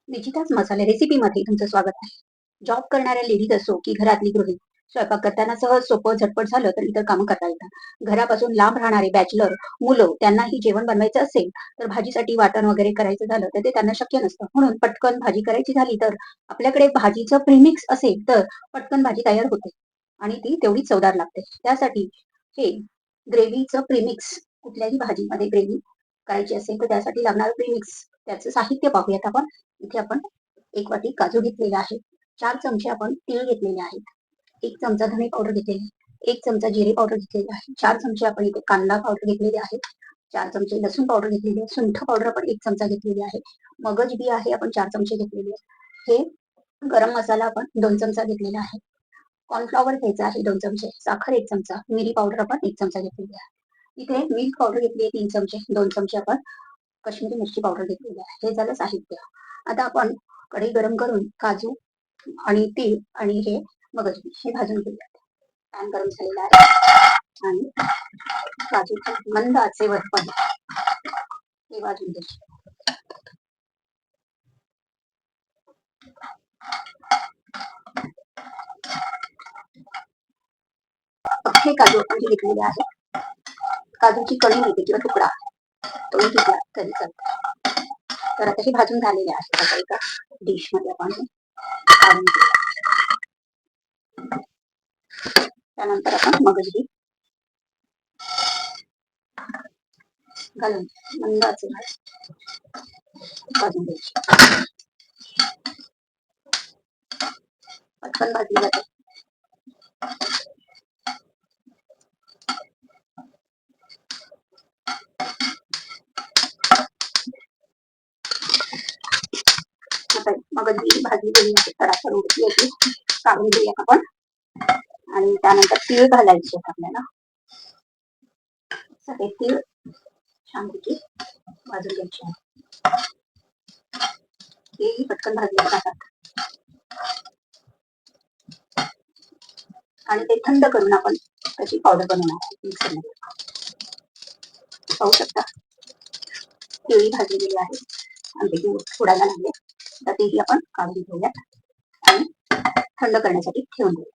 निचिताच मसाले रेसिपीमध्ये तुमचं स्वागत आहे. जॉब करणाऱ्या लेडीज असो की घरातली गृहिणी, स्वयंपाक करताना सहज सोपं झटपट झालं तर इतर कामं करता येतात. घरापासून लांब राहणारे बॅचलर, मुलं त्यांनाही जेवण बनवायचं असेल, तर भाजीसाठी वाटण वगैरे करायचं झालं तर ते त्यांना शक्य नसतं. म्हणून पटकन भाजी करायची झाली तर आपल्याकडे भाजीचं प्रीमिक्स असेल तर पटकन भाजी तयार होते आणि ती तेवढीच चवदार लागते. त्यासाठी हे ग्रेव्हीचं प्रीमिक्स कुठल्याही भाजीमध्ये ग्रेव्ही करायची असेल तर त्यासाठी लागणारं प्रीमिक्स त्याचं साहित्य पाहूयात आपण. इथे आपण 1 वाटी काजू घेतलेले आहे. 4 चमचे आपण तीळ घेतलेले आहेत. 1 चमचा धणे पावडर घेतलेली आहे. 1 चमचा जिरे पावडर घेतलेली आहे. 4 चमचे आपण इथे कांदा पावडर घेतलेले आहेत. 4 चमचे लसूण पावडर घेतलेली आहे. सुंठ पावडर आपण 1 चमचा घेतलेली आहे. मगज बी आहे आपण 4 चमचे घेतलेली आहे. हे गरम मसाला आपण 2 चमचा घेतलेला आहे. कॉर्नफ्लॉवर घ्यायचा आहे 2 चमचे. साखर 1 चमचा. मिरी पावडर आपण 1 चमचा घेतलेली आहे. इथे मिल्क पावडर घेतली आहे 3 चमचे. 2 चमचे आपण काश्मीरी मिरची पावडर घेतलेली आहे. हे झालं साहित्य. आता आपण कढई गरम करून काजू आणि तीळ आणि हे मगज हे भाजून घेऊयात. पॅन गरम झालेला आहे आणि काजू मंद आचेवर पण हे भाजून घ्यायचे. अख्खे काजू आपण जे घेतलेले आहे, काजूची कणी घेते किंवा तुकडा तोही घेतला तरी चालतो. तर आता हे भाजून झालेले आहे. आता एका डिश मध्ये आपण हे काढून घेऊया. त्यानंतर आपण मगज बी घालून मंद आचेवर भाजून घ्यायची. पटकन भाजली जाते. आता मगज बी भाजली गेली आहे तर आपण उडती याची काढून घेऊया आपण आणि त्यानंतर तीळ घालायचे आपल्याला. सगळे तीळ छानपैकी भाजून घ्यायचे आहे. तेही पटकन भाजले जातात आणि ते थंड करून आपण त्याची पावडर बनवणार आहे मिक्सरमध्ये. पाहू शकता केळी भाजली गेली आहे आणि त्याची फोडायला लागले तर तेही आपण काढून घेऊयात आणि थंड करण्यासाठी ठेवून देऊया.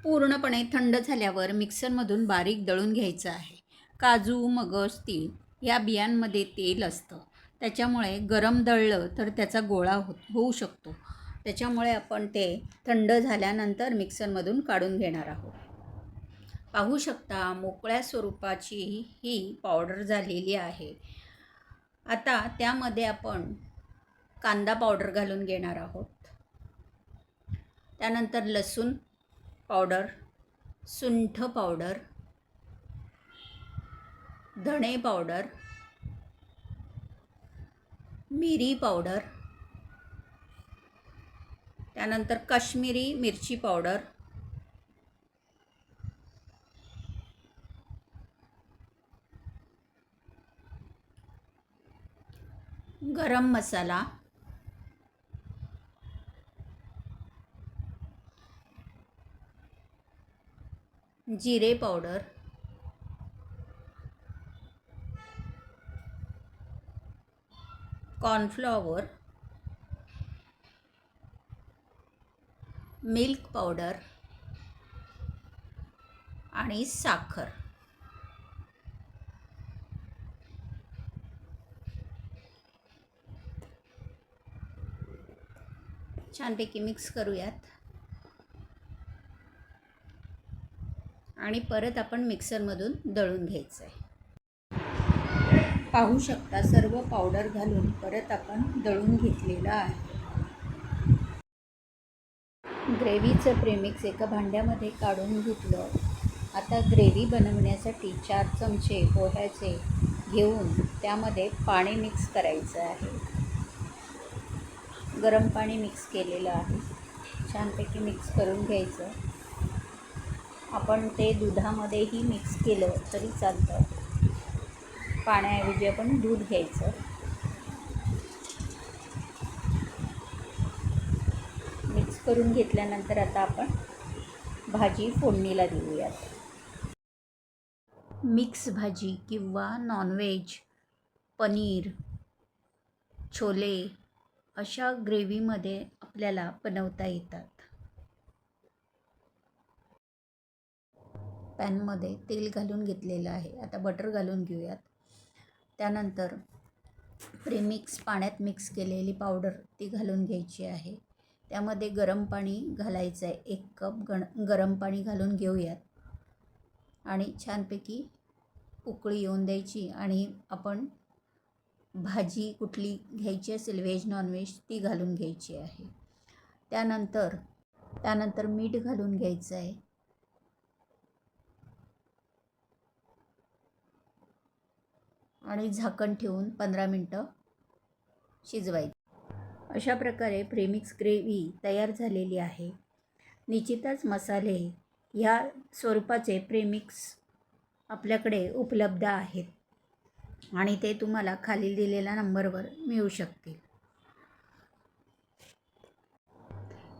पूर्णपणे थंड झाल्यावर मिक्सरमधून बारीक दळून घ्यायचं आहे. काजू, मगज, तीळ या बियांमध्ये तेल असतं. त्याच्यामुळे गरम दळलं तर त्याचा गोळा होऊ शकतो. त्याच्यामुळे आपण ते थंड झाल्यानंतर मिक्सरमधून काढून घेणार आहोत. पाहू शकता मोकळ्या स्वरूपाची ही पावडर झालेली आहे. आता त्यामध्ये आपण कांदा पावडर घालून घेणार आहोत. त्यानंतर लसूण पावडर, सुंठ पावडर, धणे पावडर, मिरी पावडर, त्यानंतर काश्मीरी मिरची पावडर, गरम मसाला, जिरे पावडर, कॉर्नफ्लॉवर, मिल्क पावडर आणि साखर. छानपैकी मिक्स करूयात आणि परत आपण मिक्सरमधून दळून घ्यायचं आहे. पाहू शकता सर्व पावडर घालून परत आपण दळून घेतलेलं आहे. ग्रेव्हीचं प्रेमिक्स एका भांड्यामध्ये काढून घेतलं. आता ग्रेव्ही बनवण्यासाठी 4 चमचे पोह्याचे घेऊन त्यामध्ये पाणी मिक्स करायचं आहे. गरम पाणी मिक्स केलेलं आहे. छानपैकी मिक्स करून घ्यायचं. आपण ते दुधामध्येही मिक्स केलं तरी चालतं. पाण्याऐवजी आपण दूध घ्यायचं. मिक्स करून घेतल्यानंतर आता आपण भाजी फोडणीला देऊयात. मिक्स भाजी किंवा नॉनव्हेज, पनीर छोले अशा ग्रेव्हीमध्ये आपल्याला बनवता येतात. पॅनमध्ये तेल घालून घेतलेलं आहे. आता बटर घालून घेऊयात. त्यानंतर प्रेमिक्स पाण्यात मिक्स केलेली पावडर ती घालून घ्यायची आहे. त्यामध्ये गरम पाणी घालायचं आहे. 1 कप गरम पाणी घालून घेऊयात आणि छानपैकी उकळी येऊन द्यायची. आणि आपण भाजी कुठली घ्यायची असेल व्हेज नॉनव्हेज ती घालून घ्यायची आहे. त्यानंतर मीठ घालून घ्यायचं आहे. आणि झाकण ठेवून 15 मिनटं शिजवायचं. अशा प्रकारे प्रेमिक्स ग्रेव्ही तयार झालेली आहे. निश्चितच मसाले ह्या स्वरूपाचे प्रेमिक्स आपल्याकडे उपलब्ध आहेत आणि ते तुम्हाला खाली दिलेल्या नंबरवर मिळू शकतील.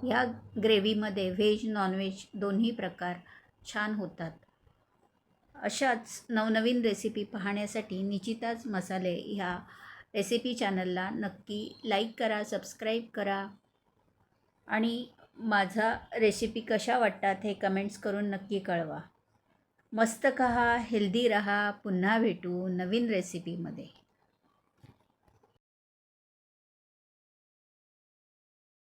ह्या ग्रेव्हीमध्ये व्हेज नॉनव्हेज दोन्ही प्रकार छान होतात. अशाच नवनवीन रेसिपी पाहण्यासाठी निश्चितच मसाले ह्या रेसिपी चॅनलला नक्की लाईक करा, सबस्क्राईब करा आणि माझा रेसिपी कशा वाटतात हे कमेंट्स करून नक्की कळवा. मस्त खा, हेल्दी रहा. पुन्हा भेटू नवीन रेसिपीमध्ये.